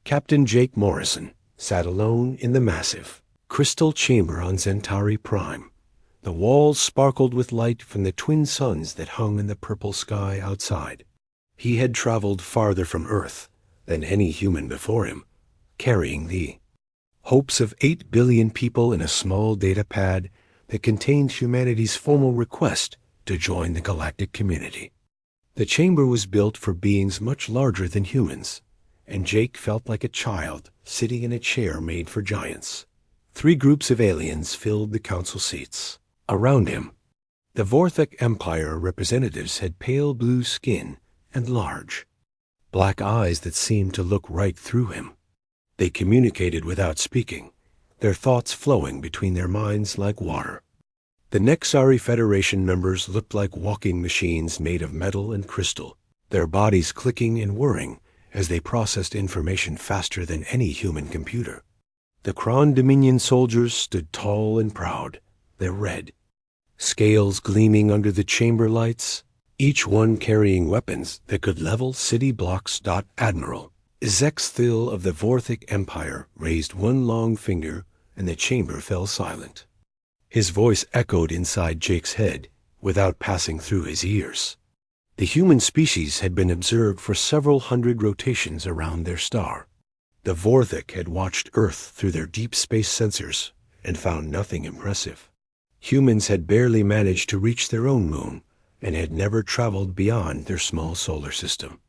Captain Jake Morrison sat alone in the massive crystal chamber on Centauri Prime. The walls sparkled with light from the twin suns that hung in the purple sky outside. He had traveled farther from Earth than any human before him, carrying the hopes of 8 billion people in a small data pad that contained humanity's formal request to join the galactic community. The chamber was built for beings much larger than humans, and Jake felt like a child sitting in a chair made for giants. 3 groups of aliens filled the council seats. Around him, the Vorthik Empire representatives had pale blue skin and large, black eyes that seemed to look right through him. They communicated without speaking, their thoughts flowing between their minds like water. The Nexari Federation members looked like walking machines made of metal and crystal, their bodies clicking and whirring as they processed information faster than any human computer. The Kron Dominion soldiers stood tall and proud, their red scales gleaming under the chamber lights, each one carrying weapons that could level city blocks. Admiral Ezexthil of the Vorthik Empire raised one long finger, and the chamber fell silent. His voice echoed inside Jake's head without passing through his ears. The human species had been observed for several hundred rotations around their star. The Vorthik had watched Earth through their deep space sensors and found nothing impressive. Humans had barely managed to reach their own moon and had never traveled beyond their small solar system.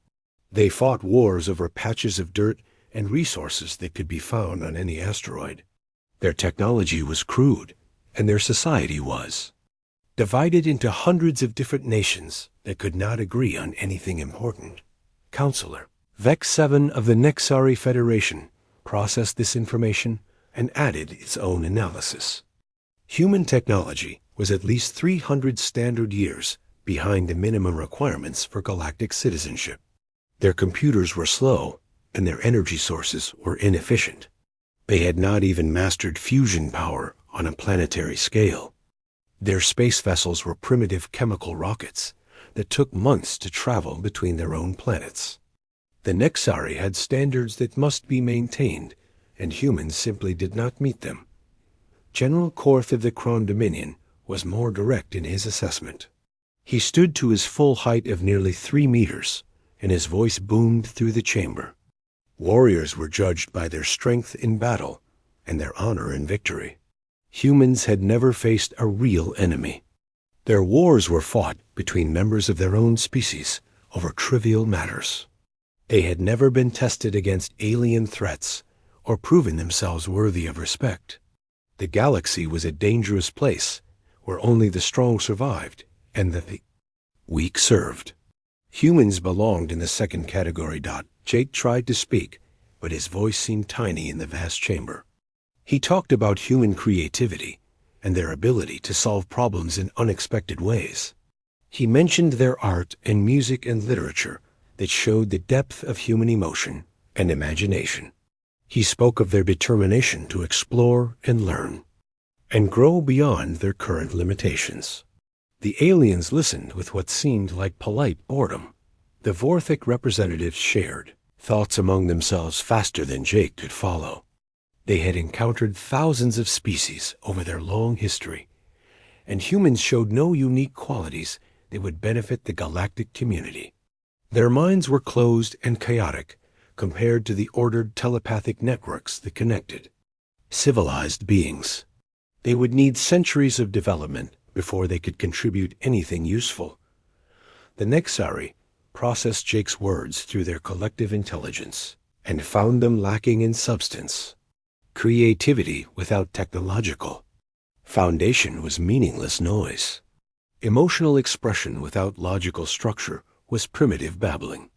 They fought wars over patches of dirt and resources that could be found on any asteroid. Their technology was crude, and their society was divided into hundreds of different nations that could not agree on anything important. Counselor Vex 7 of the Nexari Federation processed this information and added its own analysis. Human technology was at least 300 standard years behind the minimum requirements for galactic citizenship. Their computers were slow, and their energy sources were inefficient. They had not even mastered fusion power on a planetary scale. Their space vessels were primitive chemical rockets that took months to travel between their own planets. The Nexari had standards that must be maintained, and humans simply did not meet them. General Korth of the Kron Dominion was more direct in his assessment. He stood to his full height of nearly 3 meters, and his voice boomed through the chamber. Warriors were judged by their strength in battle and their honor in victory. Humans had never faced a real enemy. Their wars were fought between members of their own species over trivial matters. They had never been tested against alien threats or proven themselves worthy of respect. The galaxy was a dangerous place where only the strong survived and the weak served. Humans belonged in the second category. Jake tried to speak, but his voice seemed tiny in the vast chamber. He talked about human creativity and their ability to solve problems in unexpected ways. He mentioned their art and music and literature that showed the depth of human emotion and imagination. He spoke of their determination to explore and learn, and grow beyond their current limitations. The aliens listened with what seemed like polite boredom. The Vorthik representatives shared thoughts among themselves faster than Jake could follow. They had encountered thousands of species over their long history, and humans showed no unique qualities that would benefit the galactic community. Their minds were closed and chaotic compared to the ordered telepathic networks that connected civilized beings. They would need centuries of development before they could contribute anything useful. The Nexari processed Jake's words through their collective intelligence and found them lacking in substance. Creativity without technological foundation was meaningless noise. Emotional expression without logical structure was primitive babbling.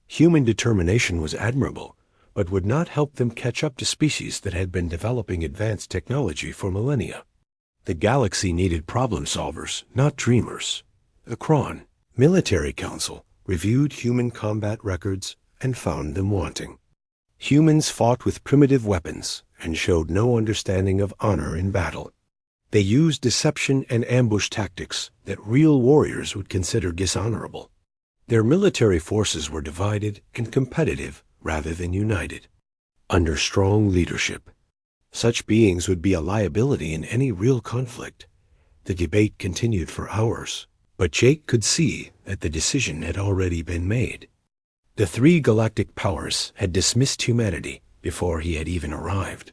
Human determination was admirable, but would not help them catch up to species that had been developing advanced technology for millennia. The galaxy needed problem solvers, not dreamers. The Kron Military Council reviewed human combat records and found them wanting. Humans fought with primitive weapons and showed no understanding of honor in battle. They used deception and ambush tactics that real warriors would consider dishonorable. Their military forces were divided and competitive rather than united. under strong leadership. Such beings would be a liability in any real conflict. The debate continued for hours, but Jake could see that the decision had already been made. The three galactic powers had dismissed humanity before he had even arrived.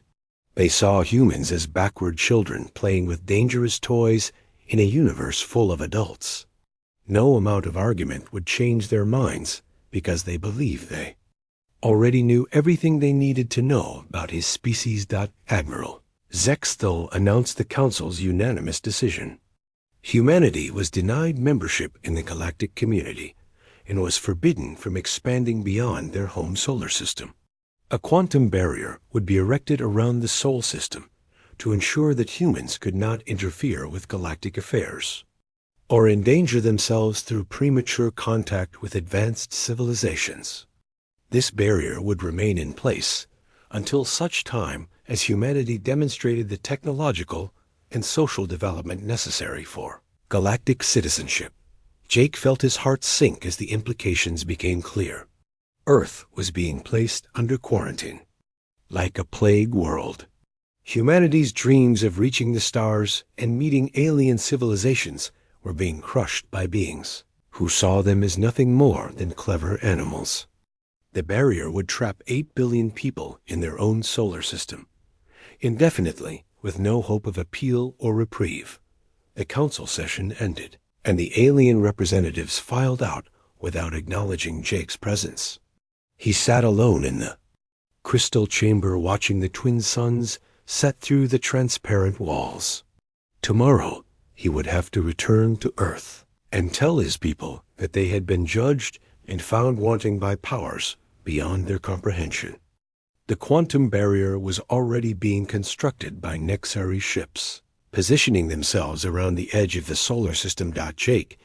They saw humans as backward children playing with dangerous toys in a universe full of adults. No amount of argument would change their minds because they believed they already knew everything they needed to know about his species. Admiral Zexthal announced the Council's unanimous decision. Humanity was denied membership in the galactic community and was forbidden from expanding beyond their home solar system. A quantum barrier would be erected around the Sol system to ensure that humans could not interfere with galactic affairs or endanger themselves through premature contact with advanced civilizations. This barrier would remain in place until such time as humanity demonstrated the technological and social development necessary for galactic citizenship. Jake felt his heart sink as the implications became clear. Earth was being placed under quarantine, like a plague world. Humanity's dreams of reaching the stars and meeting alien civilizations were being crushed by beings who saw them as nothing more than clever animals. The barrier would trap 8 billion people in their own solar system, indefinitely, with no hope of appeal or reprieve. The council session ended, and the alien representatives filed out without acknowledging Jake's presence. He sat alone in the crystal chamber watching the twin suns set through the transparent walls. Tomorrow, he would have to return to Earth and tell his people that they had been judged and found wanting by powers beyond their comprehension. The quantum barrier was already being constructed by Nexari ships, positioning themselves around the edge of the solar system. Jake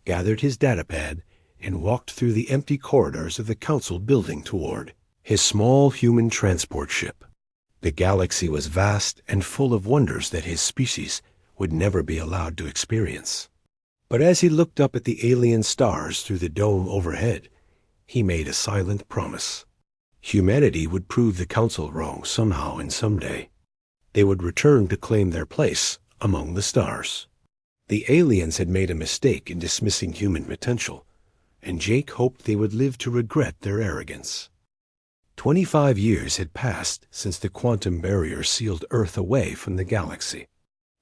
gathered his datapad and walked through the empty corridors of the council building toward his small human transport ship. The galaxy was vast and full of wonders that his species would never be allowed to experience. But as he looked up at the alien stars through the dome overhead, he made a silent promise. Humanity would prove the council wrong somehow and someday. They would return to claim their place among the stars. The aliens had made a mistake in dismissing human potential, and Jake hoped they would live to regret their arrogance. 25 years had passed since the quantum barrier sealed Earth away from the galaxy.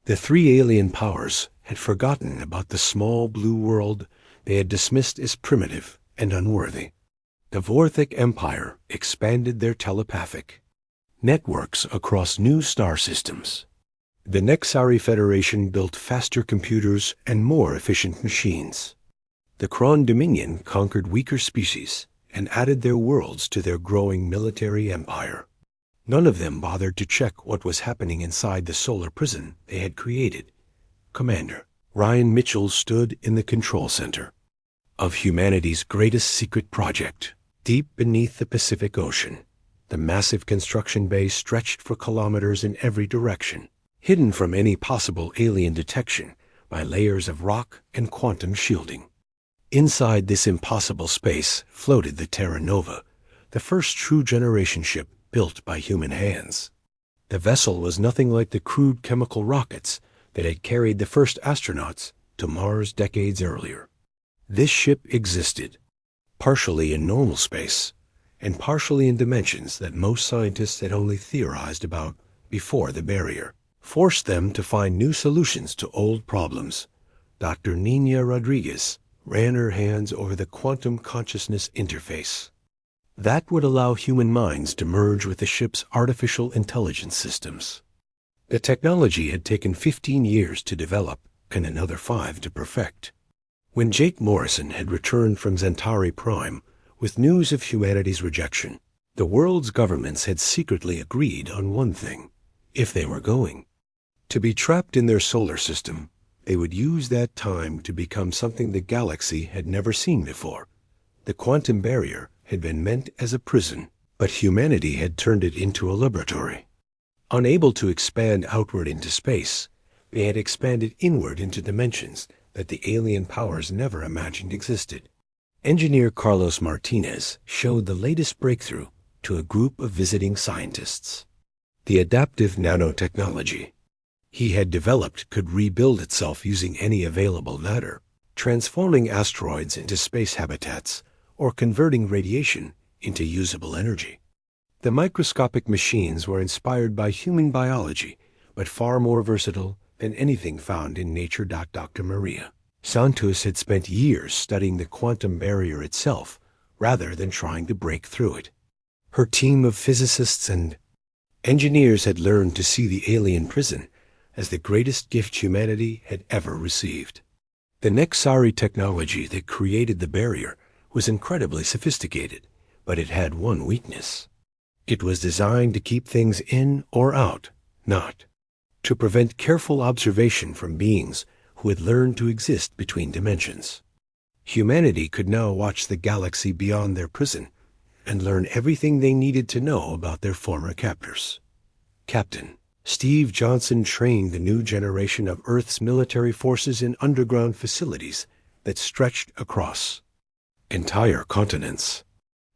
The three alien powers had forgotten about the small blue world they had dismissed as primitive and unworthy. The Vorthic Empire expanded their telepathic networks across new star systems. The Nexari Federation built faster computers and more efficient machines. The Kron Dominion conquered weaker species and added their worlds to their growing military empire. None of them bothered to check what was happening inside the solar prison they had created. Commander Ryan Mitchell stood in the control center of humanity's greatest secret project. Deep beneath the Pacific Ocean, the massive construction base stretched for kilometers in every direction, hidden from any possible alien detection by layers of rock and quantum shielding. Inside this impossible space floated the Terra Nova, the first true generation ship built by human hands. The vessel was nothing like the crude chemical rockets that had carried the first astronauts to Mars decades earlier. This ship existed, partially in normal space, and partially in dimensions that most scientists had only theorized about before the barrier forced them to find new solutions to old problems. Dr. Nina Rodriguez ran her hands over the quantum consciousness interface. That would allow human minds to merge with the ship's artificial intelligence systems. The technology had taken 15 years to develop and another 5 to perfect. When Jake Morrison had returned from Centauri Prime with news of humanity's rejection, the world's governments had secretly agreed on one thing: if they were going to be trapped in their solar system, they would use that time to become something the galaxy had never seen before. The quantum barrier had been meant as a prison, but humanity had turned it into a laboratory. Unable to expand outward into space, they had expanded inward into dimensions that the alien powers never imagined existed. Engineer Carlos Martinez showed the latest breakthrough to a group of visiting scientists. The adaptive nanotechnology he had developed could rebuild itself using any available matter, transforming asteroids into space habitats or converting radiation into usable energy. The microscopic machines were inspired by human biology, but far more versatile than anything found in nature. Dr. Maria Santos had spent years studying the quantum barrier itself rather than trying to break through it. Her team of physicists and engineers had learned to see the alien prison as the greatest gift humanity had ever received. The Nexari technology that created the barrier was incredibly sophisticated, but it had one weakness. It was designed to keep things in or out, not to prevent careful observation from beings who had learned to exist between dimensions. Humanity could now watch the galaxy beyond their prison and learn everything they needed to know about their former captors. Captain Steve Johnson trained the new generation of Earth's military forces in underground facilities that stretched across entire continents.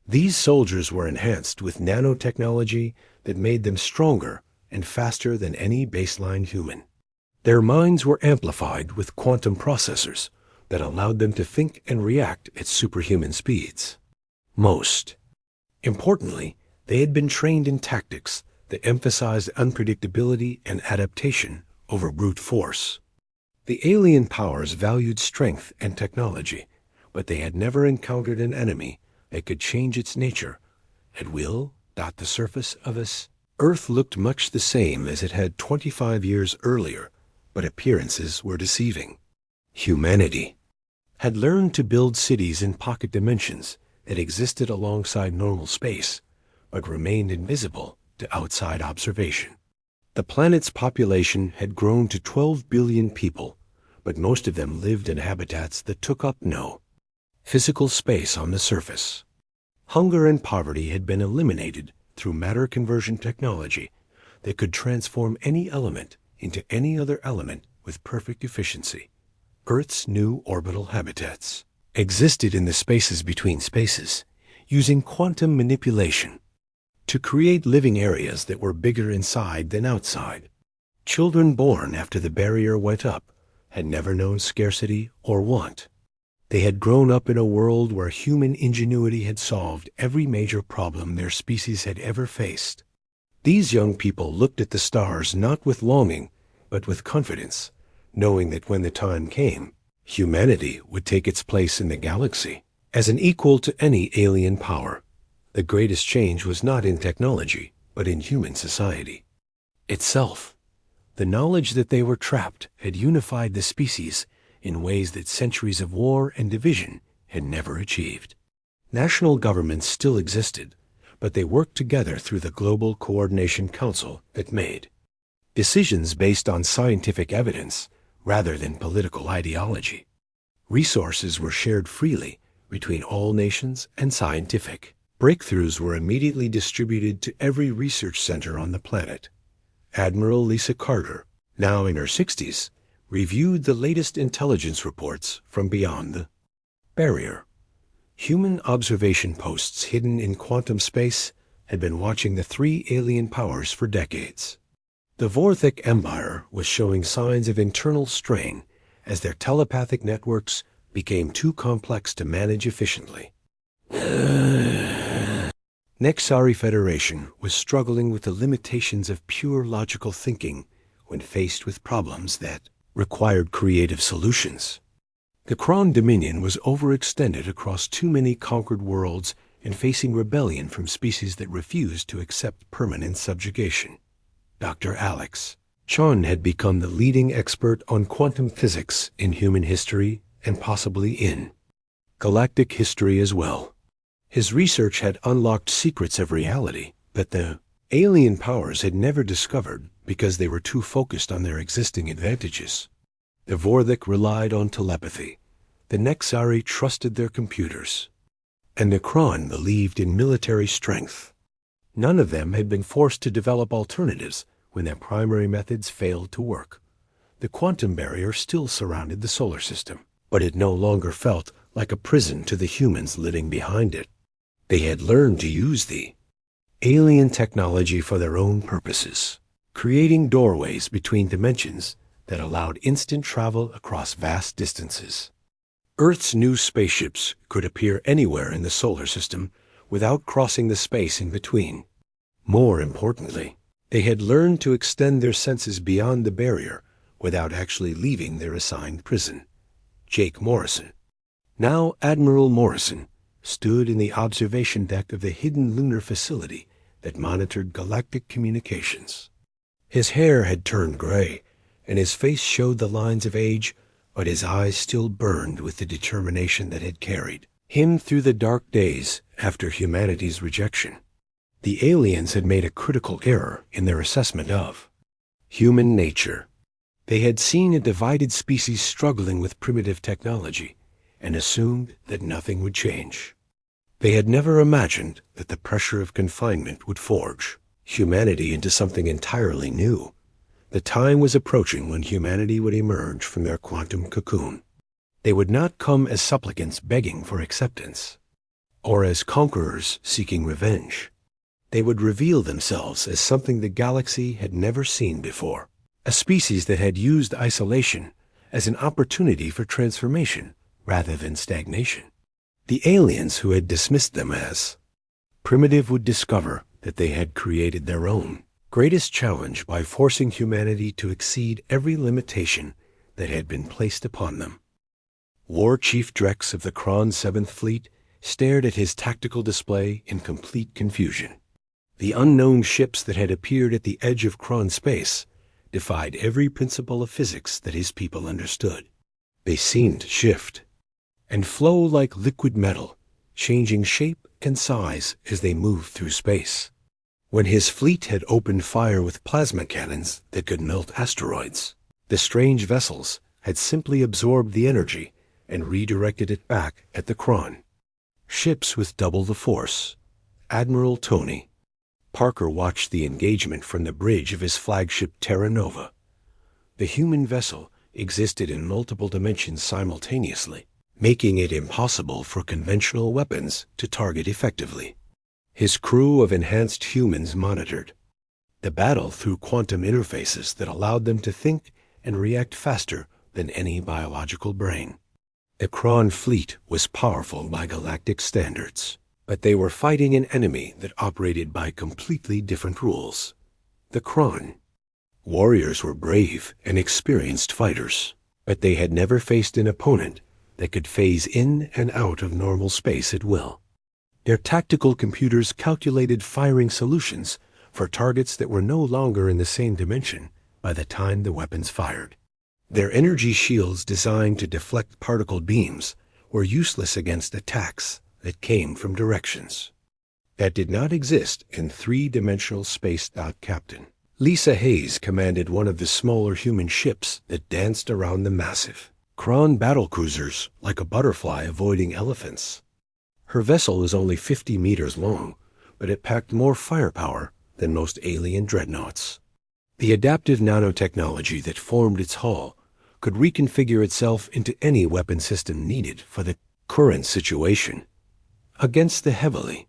These soldiers were enhanced with nanotechnology that made them stronger and faster than any baseline human. Their minds were amplified with quantum processors that allowed them to think and react at superhuman speeds. Most importantly, they had been trained in tactics that emphasized unpredictability and adaptation over brute force. The alien powers valued strength and technology, but they had never encountered an enemy that could change its nature at will. The surface of us Earth looked much the same as it had 25 years earlier, but appearances were deceiving. Humanity had learned to build cities in pocket dimensions that existed alongside normal space, but remained invisible to outside observation. The planet's population had grown to 12 billion people, but most of them lived in habitats that took up no physical space on the surface. Hunger and poverty had been eliminated through matter conversion technology that could transform any element into any other element with perfect efficiency. Earth's new orbital habitats existed in the spaces between spaces, using quantum manipulation to create living areas that were bigger inside than outside. Children born after the barrier went up had never known scarcity or want. They had grown up in a world where human ingenuity had solved every major problem their species had ever faced. These young people looked at the stars not with longing, but with confidence, knowing that when the time came, humanity would take its place in the galaxy as an equal to any alien power. The greatest change was not in technology, but in human society itself. The knowledge that they were trapped had unified the species in ways that centuries of war and division had never achieved. National governments still existed, but they worked together through the Global Coordination Council that made decisions based on scientific evidence rather than political ideology. Resources were shared freely between all nations, and scientific breakthroughs were immediately distributed to every research center on the planet. Admiral Lisa Carter, now in her 60s, reviewed the latest intelligence reports from beyond the barrier. Human observation posts hidden in quantum space had been watching the three alien powers for decades. The Vorthik Empire was showing signs of internal strain as their telepathic networks became too complex to manage efficiently. Nexari Federation was struggling with the limitations of pure logical thinking when faced with problems that required creative solutions. The Kron Dominion was overextended across too many conquered worlds and facing rebellion from species that refused to accept permanent subjugation. Dr. Alex Chon had become the leading expert on quantum physics in human history and possibly in galactic history as well. His research had unlocked secrets of reality that the alien powers had never discovered because they were too focused on their existing advantages. The Vorthik relied on telepathy, the Nexari trusted their computers, and the Kron believed in military strength. None of them had been forced to develop alternatives when their primary methods failed to work. The quantum barrier still surrounded the solar system, but it no longer felt like a prison to the humans living behind it. They had learned to use the alien technology for their own purposes, creating doorways between dimensions that allowed instant travel across vast distances. Earth's new spaceships could appear anywhere in the solar system without crossing the space in between. More importantly, they had learned to extend their senses beyond the barrier without actually leaving their assigned prison. Jake Morrison, now Admiral Morrison, stood in the observation deck of the hidden lunar facility that monitored galactic communications. His hair had turned gray, and his face showed the lines of age, but his eyes still burned with the determination that had carried him through the dark days after humanity's rejection. The aliens had made a critical error in their assessment of human nature. They had seen a divided species struggling with primitive technology and assumed that nothing would change. They had never imagined that the pressure of confinement would forge humanity into something entirely new. The time was approaching when humanity would emerge from their quantum cocoon. They would not come as supplicants begging for acceptance, or as conquerors seeking revenge. They would reveal themselves as something the galaxy had never seen before, a species that had used isolation as an opportunity for transformation rather than stagnation. The aliens who had dismissed them as primitive would discover that they had created their own greatest challenge by forcing humanity to exceed every limitation that had been placed upon them. War Chief Drex of the Kron 7th Fleet stared at his tactical display in complete confusion. The unknown ships that had appeared at the edge of Kron space defied every principle of physics that his people understood. They seemed to shift and flow like liquid metal, changing shape and size as they moved through space. When his fleet had opened fire with plasma cannons that could melt asteroids, the strange vessels had simply absorbed the energy and redirected it back at the Kron. Ships with double the force. Admiral Tony Parker watched the engagement from the bridge of his flagship Terra Nova. The human vessel existed in multiple dimensions simultaneously, making it impossible for conventional weapons to target effectively. His crew of enhanced humans monitored the battle through quantum interfaces that allowed them to think and react faster than any biological brain. The Kron fleet was powerful by galactic standards, but they were fighting an enemy that operated by completely different rules. The Kron warriors were brave and experienced fighters, but they had never faced an opponent that could phase in and out of normal space at will. Their tactical computers calculated firing solutions for targets that were no longer in the same dimension by the time the weapons fired. Their energy shields designed to deflect particle beams were useless against attacks that came from directions that did not exist in three-dimensional space. Captain Lisa Hayes commanded one of the smaller human ships that danced around the massive Kron battlecruisers like a butterfly avoiding elephants. Her vessel was only 50 meters long, but it packed more firepower than most alien dreadnoughts. The adaptive nanotechnology that formed its hull could reconfigure itself into any weapon system needed for the current situation. Against the heavily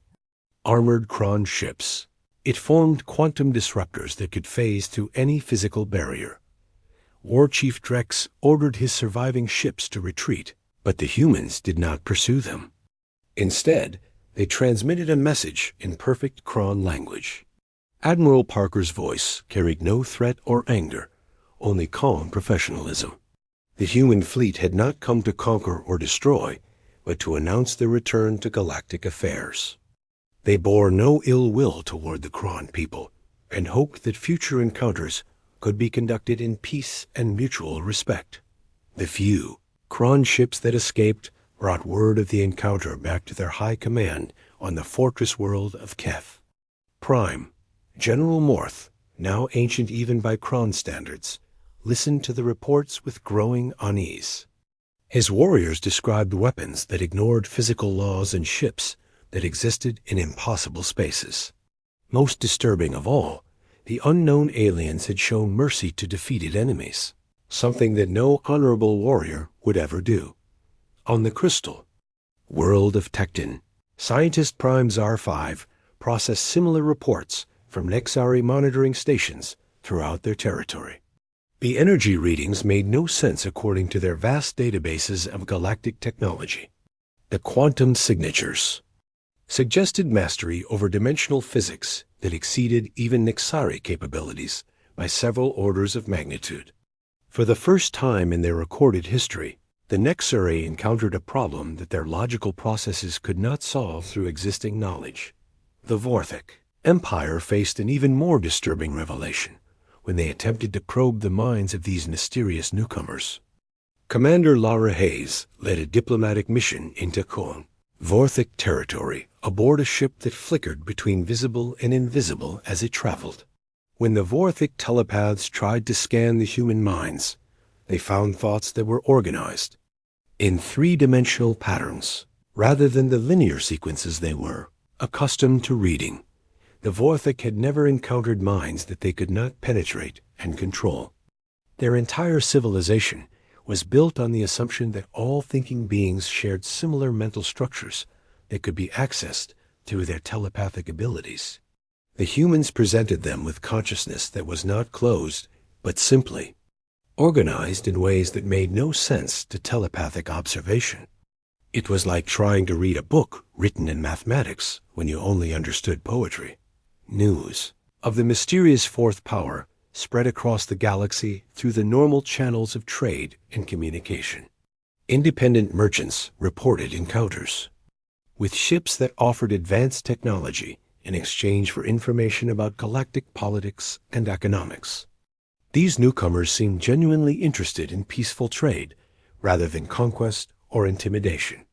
armored Kron ships, it formed quantum disruptors that could phase through any physical barrier. War Chief Drex ordered his surviving ships to retreat, but the humans did not pursue them. Instead, they transmitted a message in perfect Kron language. Admiral Parker's voice carried no threat or anger, only calm professionalism. The human fleet had not come to conquer or destroy, but to announce their return to galactic affairs. They bore no ill will toward the Kron people, and hoped that future encounters could be conducted in peace and mutual respect. The few Kron ships that escaped brought word of the encounter back to their high command on the fortress world of Keth. Prime General Morth, now ancient even by Kron standards, listened to the reports with growing unease. His warriors described weapons that ignored physical laws and ships that existed in impossible spaces. Most disturbing of all, the unknown aliens had shown mercy to defeated enemies, something that no honorable warrior would ever do. On the crystal world of Tecton, Scientist Prime Czar 5 process similar reports from Nexari monitoring stations throughout their territory. The energy readings made no sense according to their vast databases of galactic technology. The quantum signatures suggested mastery over dimensional physics that exceeded even Nexari capabilities by several orders of magnitude. For the first time in their recorded history, the Nexari encountered a problem that their logical processes could not solve through existing knowledge. The Vorthic Empire faced an even more disturbing revelation when they attempted to probe the minds of these mysterious newcomers. Commander Lara Hayes led a diplomatic mission into Khon, Vorthic territory, aboard a ship that flickered between visible and invisible as it traveled. When the Vorthic telepaths tried to scan the human minds, they found thoughts that were organized in three-dimensional patterns, rather than the linear sequences they were accustomed to reading. The Vorthic had never encountered minds that they could not penetrate and control. Their entire civilization was built on the assumption that all thinking beings shared similar mental structures that could be accessed through their telepathic abilities. The humans presented them with consciousness that was not closed, but simply organized in ways that made no sense to telepathic observation. It was like trying to read a book written in mathematics when you only understood poetry. News of the mysterious fourth power spread across the galaxy through the normal channels of trade and communication. Independent merchants reported encounters with ships that offered advanced technology in exchange for information about galactic politics and economics. These newcomers seemed genuinely interested in peaceful trade rather than conquest or intimidation.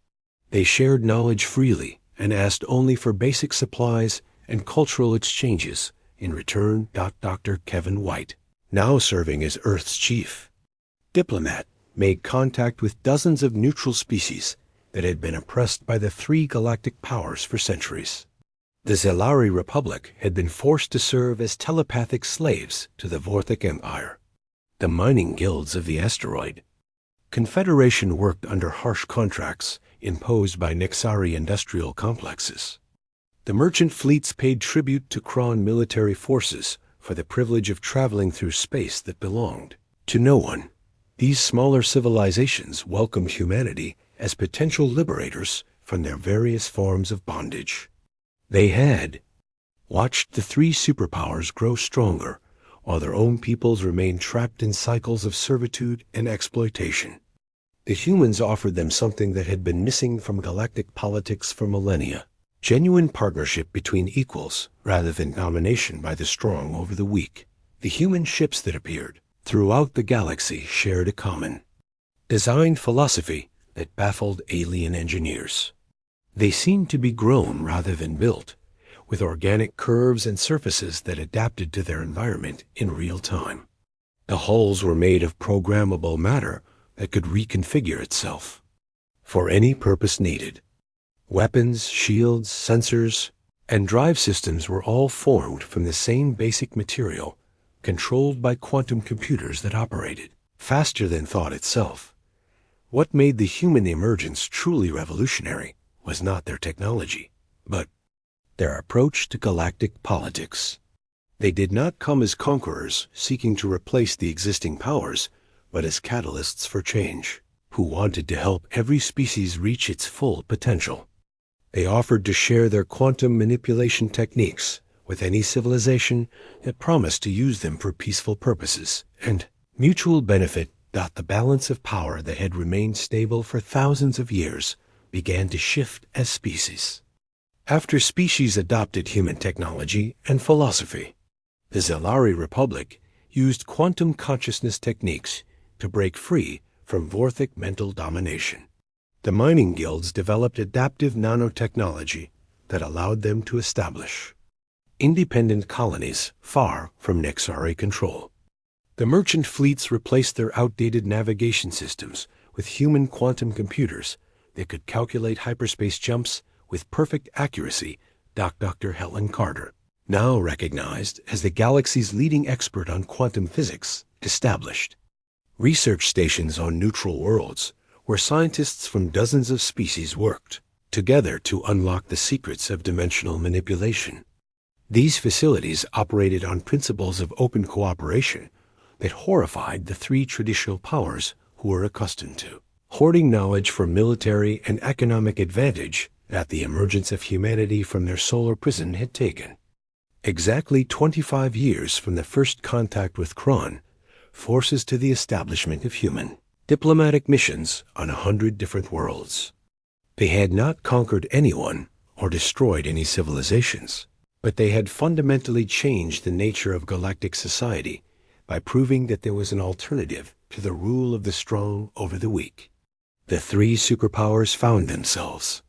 They shared knowledge freely and asked only for basic supplies and cultural exchanges. In return, Dr. Kevin White, now serving as Earth's chief diplomat, made contact with dozens of neutral species that had been oppressed by the three galactic powers for centuries. The Zelari Republic had been forced to serve as telepathic slaves to the Vorthic Empire, the mining guilds of the asteroid. Confederation worked under harsh contracts imposed by Nexari industrial complexes. The merchant fleets paid tribute to Kron military forces for the privilege of traveling through space that belonged to no one. These smaller civilizations welcomed humanity as potential liberators from their various forms of bondage. They had watched the three superpowers grow stronger, while their own peoples remained trapped in cycles of servitude and exploitation. The humans offered them something that had been missing from galactic politics for millennia: genuine partnership between equals rather than domination by the strong over the weak. The human ships that appeared throughout the galaxy shared a common design philosophy that baffled alien engineers. They seemed to be grown rather than built, with organic curves and surfaces that adapted to their environment in real time. The hulls were made of programmable matter that could reconfigure itself for any purpose needed. Weapons, shields, sensors, and drive systems were all formed from the same basic material, controlled by quantum computers that operated faster than thought itself. What made the human emergence truly revolutionary was not their technology, but their approach to galactic politics. They did not come as conquerors seeking to replace the existing powers, but as catalysts for change, who wanted to help every species reach its full potential. They offered to share their quantum manipulation techniques with any civilization that promised to use them for peaceful purposes, and mutual benefit. The balance of power that had remained stable for thousands of years began to shift as species. After species adopted human technology and philosophy, the Zelari Republic used quantum consciousness techniques to break free from Vorthic mental domination. The mining guilds developed adaptive nanotechnology that allowed them to establish independent colonies far from Nexari control. The merchant fleets replaced their outdated navigation systems with human quantum computers that could calculate hyperspace jumps with perfect accuracy. Dr. Helen Carter, now recognized as the galaxy's leading expert on quantum physics, established research stations on neutral worlds where scientists from dozens of species worked together to unlock the secrets of dimensional manipulation. These facilities operated on principles of open cooperation that horrified the three traditional powers who were accustomed to hoarding knowledge for military and economic advantage that the emergence of humanity from their solar prison had taken. Exactly 25 years from the first contact with Kron, forces to the establishment of human diplomatic missions on 100 different worlds. They had not conquered anyone or destroyed any civilizations, but they had fundamentally changed the nature of galactic society by proving that there was an alternative to the rule of the strong over the weak. The three superpowers found themselves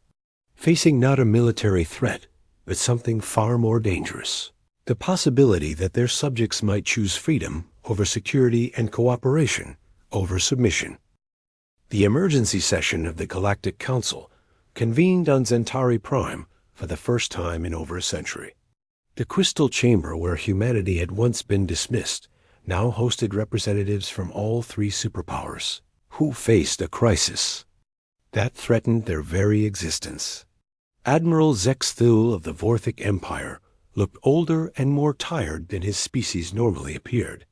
facing not a military threat, but something far more dangerous: the possibility that their subjects might choose freedom over security and cooperation over submission. The emergency session of the Galactic Council convened on Centauri Prime for the first time in over a century. The crystal chamber where humanity had once been dismissed now hosted representatives from all three superpowers, who faced a crisis that threatened their very existence. Admiral Zexthul of the Vorthic Empire looked older and more tired than his species normally appeared.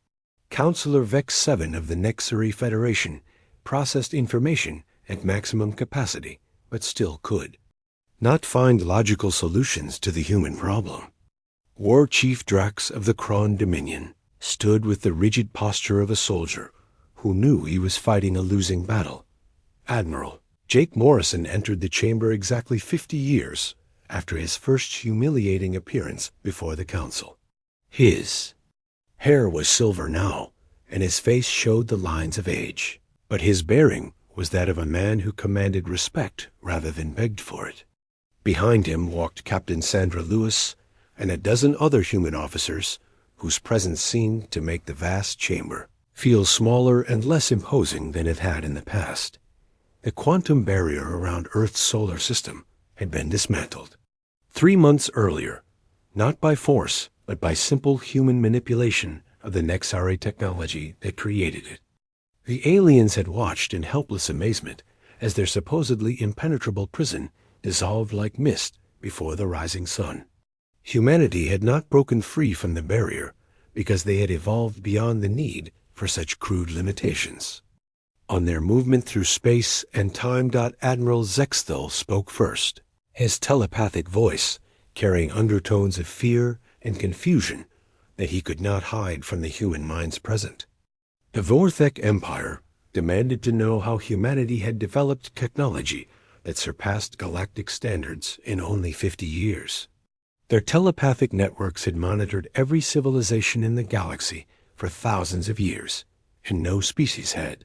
Counselor Vex 7 of the Nexari Federation processed information at maximum capacity, but still could not find logical solutions to the human problem. War Chief Drax of the Kron Dominion stood with the rigid posture of a soldier who knew he was fighting a losing battle. Admiral Jake Morrison entered the chamber exactly 50 years after his first humiliating appearance before the council. His hair was silver now, and his face showed the lines of age, but his bearing was that of a man who commanded respect rather than begged for it. Behind him walked Captain Sandra Lewis and a dozen other human officers whose presence seemed to make the vast chamber feel smaller and less imposing than it had in the past. The quantum barrier around Earth's solar system had been dismantled 3 months earlier, not by force, but by simple human manipulation of the Nexari technology that created it. The aliens had watched in helpless amazement as their supposedly impenetrable prison dissolved like mist before the rising sun. Humanity had not broken free from the barrier because they had evolved beyond the need for such crude limitations. On their movement through space and time, Admiral Zexthul spoke first, his telepathic voice carrying undertones of fear and confusion that he could not hide from the human minds present. The Vorthek Empire demanded to know how humanity had developed technology that surpassed galactic standards in only 50 years. Their telepathic networks had monitored every civilization in the galaxy for thousands of years, and no species had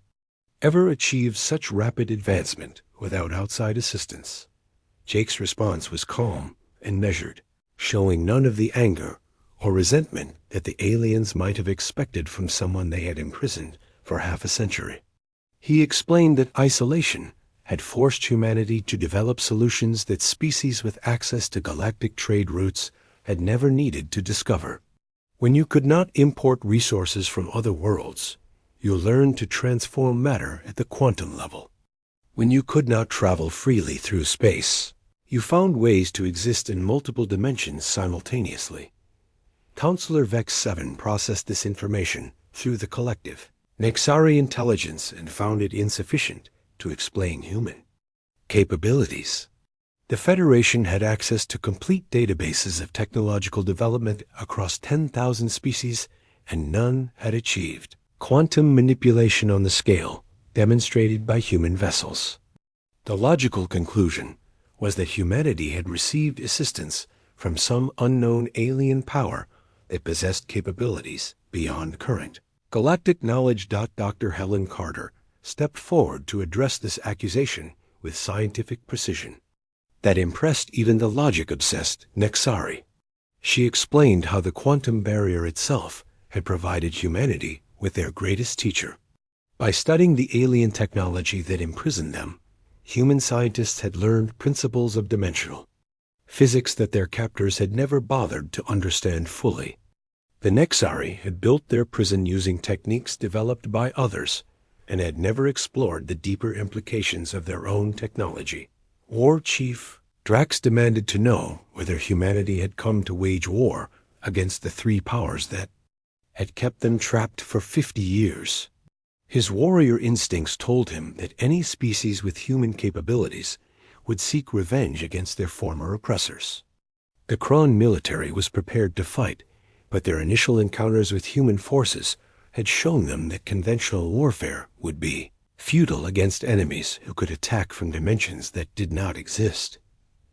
ever achieved such rapid advancement without outside assistance. Jake's response was calm and measured, showing none of the anger or resentment that the aliens might have expected from someone they had imprisoned for half a century. He explained that isolation had forced humanity to develop solutions that species with access to galactic trade routes had never needed to discover. When you could not import resources from other worlds, you learned to transform matter at the quantum level. When you could not travel freely through space, you found ways to exist in multiple dimensions simultaneously. Counselor Vex 7 processed this information through the collective Nexari intelligence and found it insufficient to explain human capabilities. The Federation had access to complete databases of technological development across 10,000 species, and none had achieved quantum manipulation on the scale demonstrated by human vessels. The logical conclusion was that humanity had received assistance from some unknown alien power that possessed capabilities beyond current galactic knowledge. Dr. Helen Carter stepped forward to address this accusation with scientific precision that impressed even the logic-obsessed Nexari. She explained how the quantum barrier itself had provided humanity with their greatest teacher. By studying the alien technology that imprisoned them, human scientists had learned principles of dimensional physics that their captors had never bothered to understand fully. The Nexari had built their prison using techniques developed by others and had never explored the deeper implications of their own technology. War Chief Drax demanded to know whether humanity had come to wage war against the three powers that had kept them trapped for 50 years. His warrior instincts told him that any species with human capabilities would seek revenge against their former oppressors. The Kron military was prepared to fight, but their initial encounters with human forces had shown them that conventional warfare would be futile against enemies who could attack from dimensions that did not exist.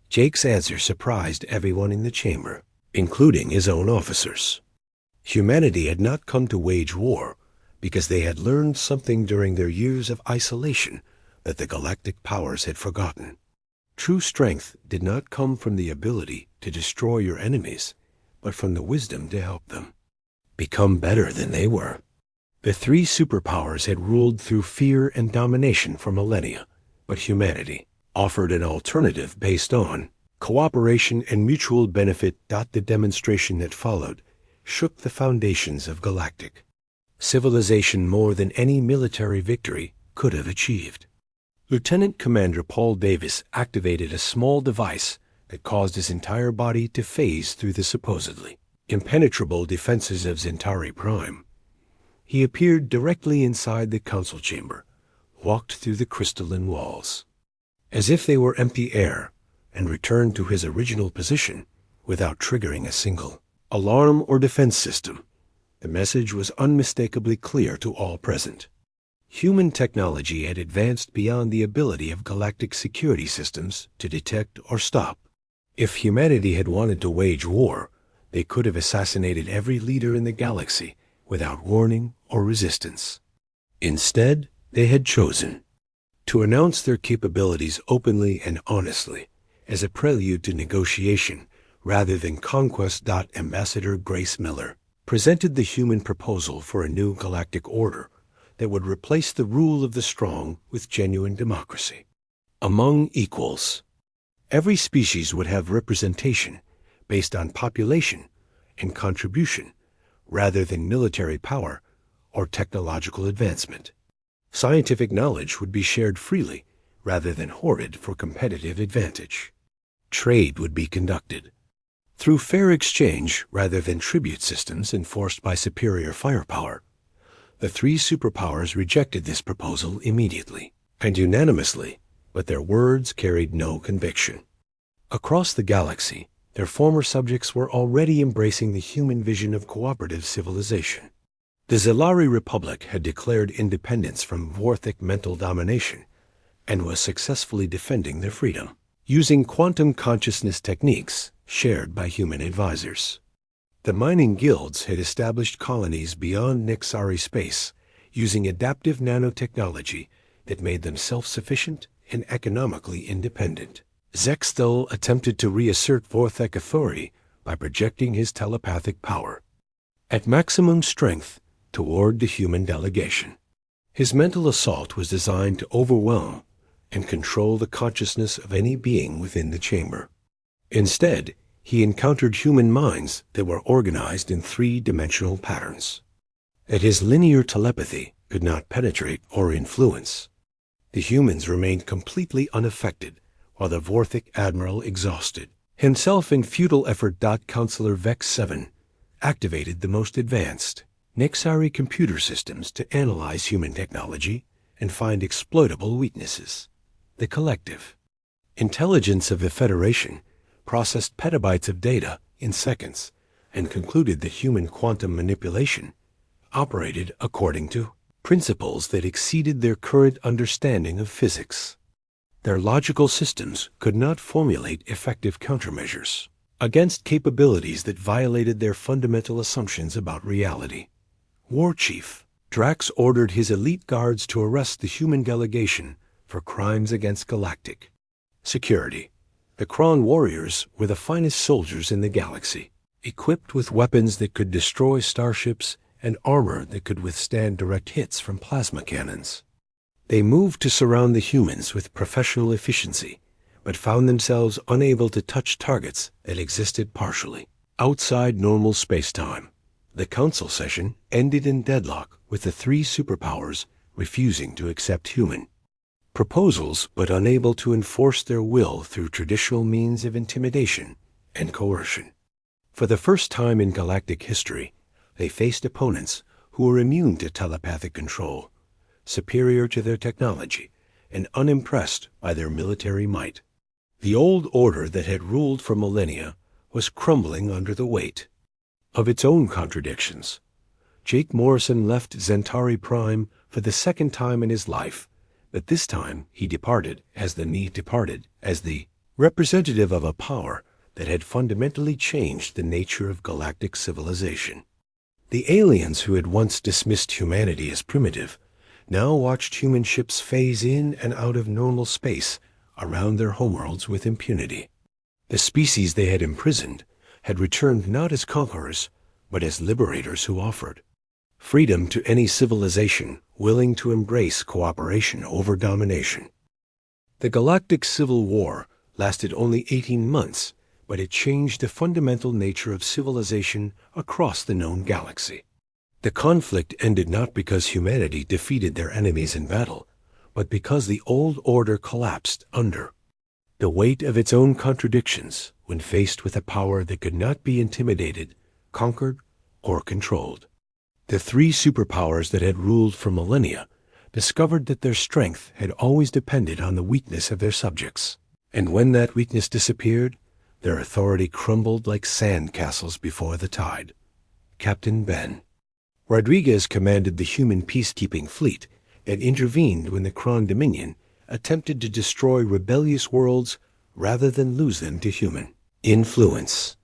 Jake's answer surprised everyone in the chamber, including his own officers. Humanity had not come to wage war because they had learned something during their years of isolation that the galactic powers had forgotten. True strength did not come from the ability to destroy your enemies, but from the wisdom to help them become better than they were. The three superpowers had ruled through fear and domination for millennia, but humanity offered an alternative based on cooperation and mutual benefit. The demonstration that followed shook the foundations of galactic civilization more than any military victory could have achieved. Lieutenant Commander Paul Davis activated a small device that caused his entire body to phase through the supposedly impenetrable defenses of Centauri Prime. He appeared directly inside the council chamber, walked through the crystalline walls, as if they were empty air, and returned to his original position without triggering a single alarm or defense system. The message was unmistakably clear to all present. Human technology had advanced beyond the ability of galactic security systems to detect or stop. If humanity had wanted to wage war, they could have assassinated every leader in the galaxy without warning or resistance. Instead, they had chosen to announce their capabilities openly and honestly as a prelude to negotiation rather than conquest. Ambassador Grace Miller presented the human proposal for a new galactic order that would replace the rule of the strong with genuine democracy among equals. Every species would have representation based on population and contribution rather than military power or technological advancement. Scientific knowledge would be shared freely rather than hoarded for competitive advantage. Trade would be conducted through fair exchange rather than tribute systems enforced by superior firepower. The three superpowers rejected this proposal immediately and unanimously, but their words carried no conviction. Across the galaxy, their former subjects were already embracing the human vision of cooperative civilization. The Zellari Republic had declared independence from Vorthic mental domination and was successfully defending their freedom, using quantum consciousness techniques shared by human advisors. The mining guilds had established colonies beyond Nixari space, using adaptive nanotechnology that made them self-sufficient and economically independent. Zexthel attempted to reassert Vorthek authority by projecting his telepathic power at maximum strength toward the human delegation. His mental assault was designed to overwhelm and control the consciousness of any being within the chamber. Instead, he encountered human minds that were organized in three-dimensional patterns that his linear telepathy could not penetrate or influence. The humans remained completely unaffected, while the Vorthic admiral, exhausted himself in futile effort. Counselor Vex 7 activated the most advanced Nixari computer systems to analyze human technology and find exploitable weaknesses. The collective intelligence of the Federation processed petabytes of data in seconds and concluded that human quantum manipulation operated according to principles that exceeded their current understanding of physics. Their logical systems could not formulate effective countermeasures against capabilities that violated their fundamental assumptions about reality. War Chief Drax ordered his elite guards to arrest the human delegation for crimes against galactic security. The Kron warriors were the finest soldiers in the galaxy, equipped with weapons that could destroy starships and armor that could withstand direct hits from plasma cannons. They moved to surround the humans with professional efficiency, but found themselves unable to touch targets that existed partially outside normal space-time. The council session ended in deadlock, with the three superpowers refusing to accept human proposals but unable to enforce their will through traditional means of intimidation and coercion. For the first time in galactic history, they faced opponents who were immune to telepathic control, superior to their technology, and unimpressed by their military might. The old order that had ruled for millennia was crumbling under the weight of its own contradictions. Jake Morrison left Centauri Prime for the second time in his life, but this time he departed as the representative of a power that had fundamentally changed the nature of galactic civilization. The aliens who had once dismissed humanity as primitive now watched human ships phase in and out of normal space around their homeworlds with impunity. The species they had imprisoned had returned not as conquerors, but as liberators who offered freedom to any civilization willing to embrace cooperation over domination. The Galactic Civil War lasted only 18 months, but it changed the fundamental nature of civilization across the known galaxy. The conflict ended not because humanity defeated their enemies in battle, but because the old order collapsed under the weight of its own contradictions when faced with a power that could not be intimidated, conquered, or controlled. The three superpowers that had ruled for millennia discovered that their strength had always depended on the weakness of their subjects, and when that weakness disappeared, their authority crumbled like sand castles before the tide. Captain Ben Rodriguez commanded the human peacekeeping fleet and intervened when the Kron Dominion attempted to destroy rebellious worlds rather than lose them to human influence.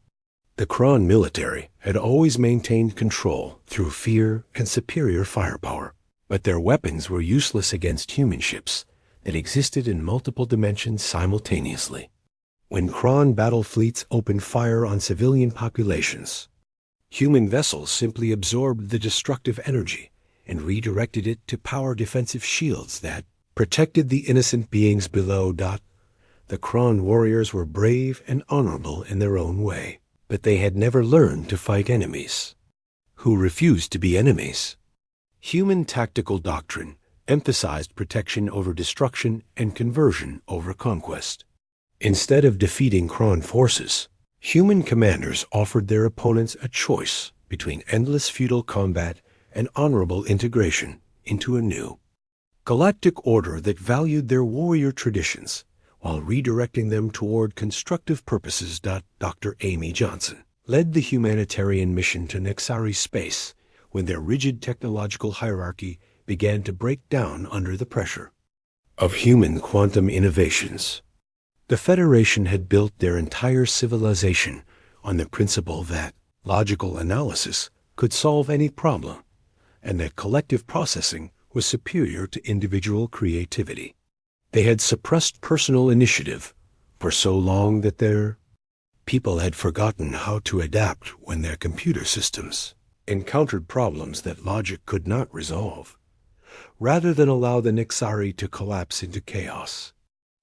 The Kron military had always maintained control through fear and superior firepower, but their weapons were useless against human ships that existed in multiple dimensions simultaneously. When Kron battle fleets opened fire on civilian populations, human vessels simply absorbed the destructive energy and redirected it to power defensive shields that protected the innocent beings below. The Kron warriors were brave and honorable in their own way, but they had never learned to fight enemies who refused to be enemies. Human tactical doctrine emphasized protection over destruction and conversion over conquest. Instead of defeating Kron forces, human commanders offered their opponents a choice between endless feudal combat and honorable integration into a new galactic order that valued their warrior traditions while redirecting them toward constructive purposes. Dr. Amy Johnson led the humanitarian mission to Nexari space when their rigid technological hierarchy began to break down under the pressure of human quantum innovations. The Federation had built their entire civilization on the principle that logical analysis could solve any problem, and that collective processing was superior to individual creativity. They had suppressed personal initiative for so long that their people had forgotten how to adapt when their computer systems encountered problems that logic could not resolve. Rather than allow the Nexari to collapse into chaos,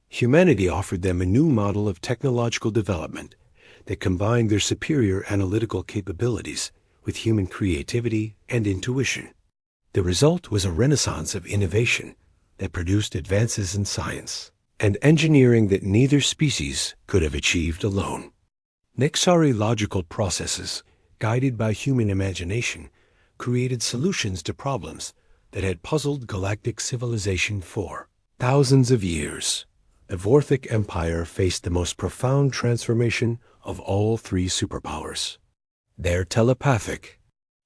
humanity offered them a new model of technological development that combined their superior analytical capabilities with human creativity and intuition. The result was a renaissance of innovation that produced advances in science and engineering that neither species could have achieved alone. Nexari logical processes, guided by human imagination, created solutions to problems that had puzzled galactic civilization for thousands of years. The Vorthic Empire faced the most profound transformation of all three superpowers. Their telepathic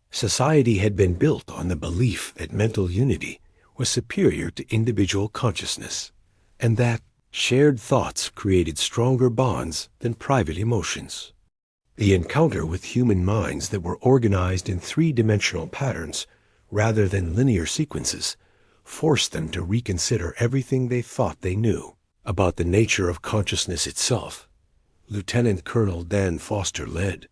society had been built on the belief that mental unity was superior to individual consciousness, and that shared thoughts created stronger bonds than private emotions. The encounter with human minds that were organized in three-dimensional patterns rather than linear sequences forced them to reconsider everything they thought they knew about the nature of consciousness itself. Lieutenant Colonel Dan Foster led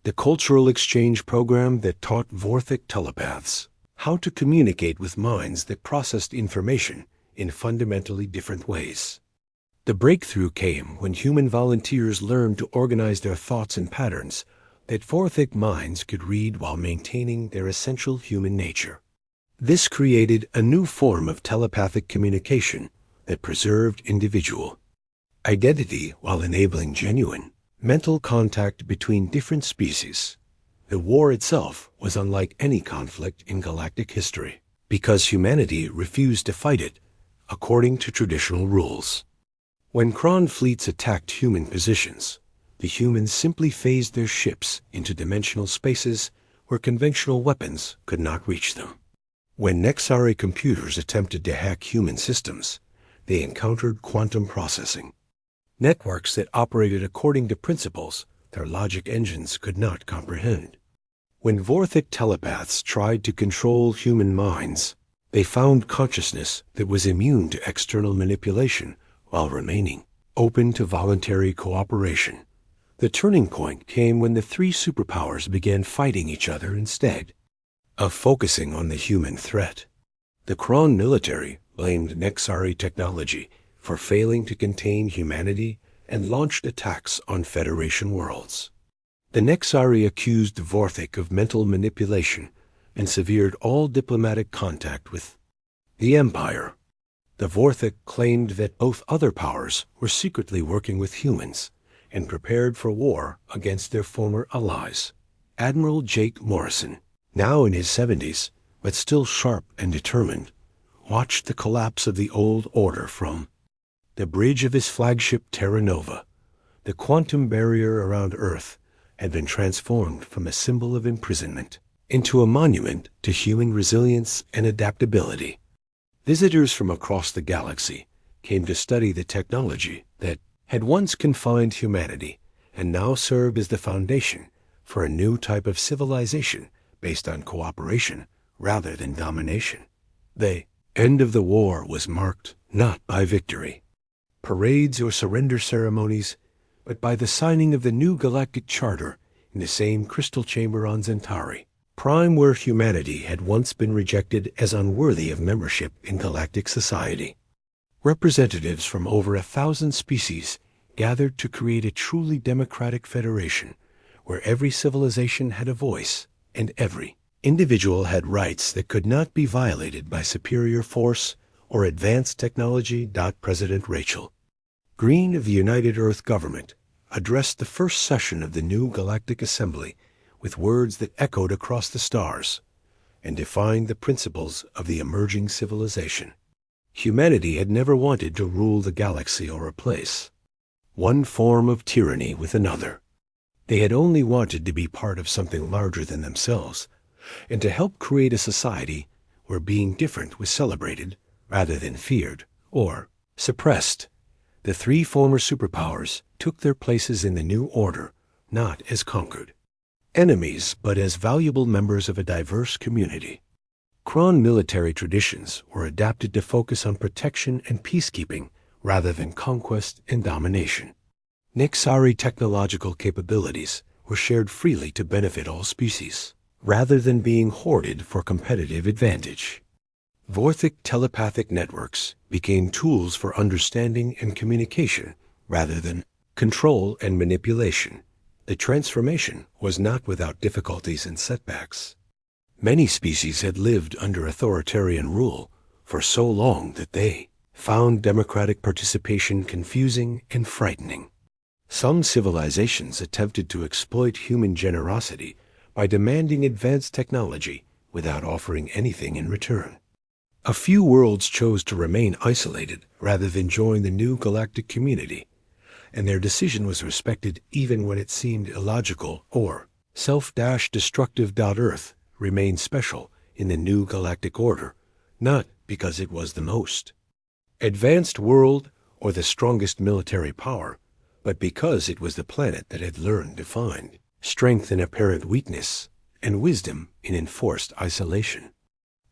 the cultural exchange program that taught Vorthic telepaths how to communicate with minds that processed information in fundamentally different ways. The breakthrough came when human volunteers learned to organize their thoughts in patterns that Vorthic minds could read while maintaining their essential human nature. This created a new form of telepathic communication that preserved individual identity while enabling genuine mental contact between different species. The war itself was unlike any conflict in galactic history, because humanity refused to fight it according to traditional rules. When Kron fleets attacked human positions, the humans simply phased their ships into dimensional spaces where conventional weapons could not reach them. When Nexari computers attempted to hack human systems, they encountered quantum processing, networks that operated according to principles their logic engines could not comprehend. When Vorthic telepaths tried to control human minds, they found consciousness that was immune to external manipulation while remaining open to voluntary cooperation. The turning point came when the three superpowers began fighting each other instead of focusing on the human threat. The Kron military blamed Nexari technology for failing to contain humanity and launched attacks on Federation worlds. The Nexari accused Vorthic of mental manipulation and severed all diplomatic contact with the Empire. The Vorthic claimed that both other powers were secretly working with humans and prepared for war against their former allies. Admiral Jake Morrison, now in his 70s, but still sharp and determined, watched the collapse of the old order from the bridge of his flagship Terra Nova. The quantum barrier around Earth had been transformed from a symbol of imprisonment into a monument to human resilience and adaptability. Visitors from across the galaxy came to study the technology that had once confined humanity and now served as the foundation for a new type of civilization based on cooperation rather than domination. The end of the war was marked not by victory, parades or surrender ceremonies, but by the signing of the new galactic charter in the same crystal chamber on Zentari Prime, where humanity had once been rejected as unworthy of membership in galactic society. Representatives from over 1,000 species gathered to create a truly democratic federation where every civilization had a voice and every individual had rights that could not be violated by superior force or advanced technology. President Rachel Green of the United Earth government addressed the first session of the new Galactic Assembly with words that echoed across the stars and defined the principles of the emerging civilization. Humanity had never wanted to rule the galaxy or replace one form of tyranny with another. They had only wanted to be part of something larger than themselves and to help create a society where being different was celebrated rather than feared or suppressed. The three former superpowers took their places in the new order, not as conquered enemies, but as valuable members of a diverse community. Kron military traditions were adapted to focus on protection and peacekeeping rather than conquest and domination. Nexari technological capabilities were shared freely to benefit all species, rather than being hoarded for competitive advantage. Vorthic telepathic networks became tools for understanding and communication rather than control and manipulation. The transformation was not without difficulties and setbacks. Many species had lived under authoritarian rule for so long that they found democratic participation confusing and frightening. Some civilizations attempted to exploit human generosity by demanding advanced technology without offering anything in return. A few worlds chose to remain isolated rather than join the new galactic community, and their decision was respected even when it seemed illogical or self-destructive. Earth remained special in the new galactic order, not because it was the most advanced world or the strongest military power, but because it was the planet that had learned to find strength in apparent weakness and wisdom in enforced isolation.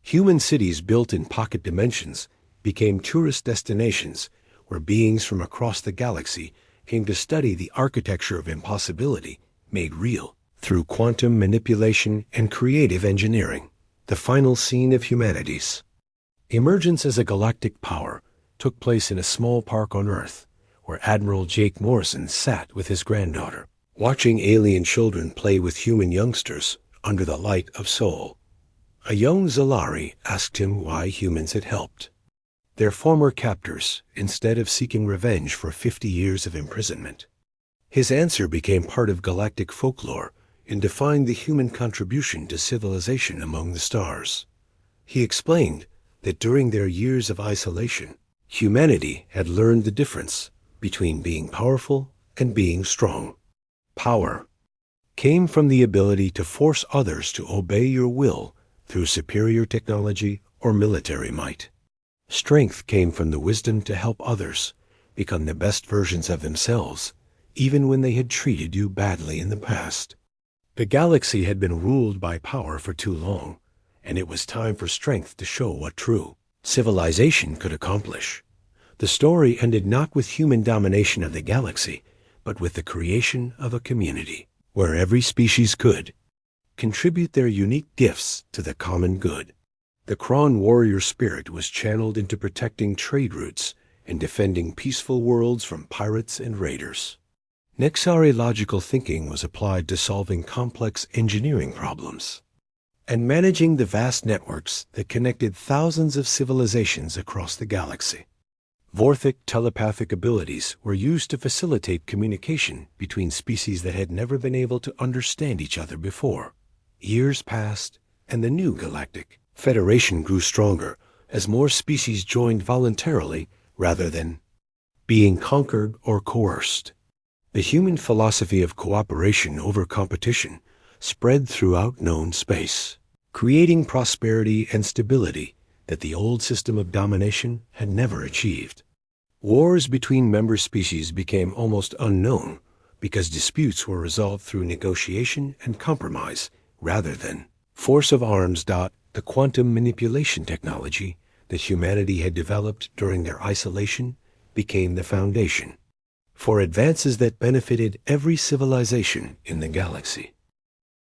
Human cities built in pocket dimensions became tourist destinations where beings from across the galaxy came to study the architecture of impossibility made real through quantum manipulation and creative engineering. The final scene of humanity's emergence as a galactic power took place in a small park on Earth, where Admiral Jake Morrison sat with his granddaughter, watching alien children play with human youngsters under the light of Sol. A young Zalari asked him why humans had helped their former captors, instead of seeking revenge for 50 years of imprisonment. His answer became part of galactic folklore and defined the human contribution to civilization among the stars. He explained that during their years of isolation, humanity had learned the difference between being powerful and being strong. Power came from the ability to force others to obey your will through superior technology or military might. Strength came from the wisdom to help others become the best versions of themselves, even when they had treated you badly in the past. The galaxy had been ruled by power for too long, and it was time for strength to show what true civilization could accomplish. The story ended not with human domination of the galaxy, but with the creation of a community where every species could contribute their unique gifts to the common good. The Kron warrior spirit was channeled into protecting trade routes and defending peaceful worlds from pirates and raiders. Nexari logical thinking was applied to solving complex engineering problems and managing the vast networks that connected thousands of civilizations across the galaxy. Vorthic telepathic abilities were used to facilitate communication between species that had never been able to understand each other before. Years passed, and the new Galactic Federation grew stronger as more species joined voluntarily rather than being conquered or coerced. The human philosophy of cooperation over competition spread throughout known space, creating prosperity and stability that the old system of domination had never achieved. Wars between member species became almost unknown because disputes were resolved through negotiation and compromise rather than force of arms. The quantum manipulation technology that humanity had developed during their isolation became the foundation for advances that benefited every civilization in the galaxy.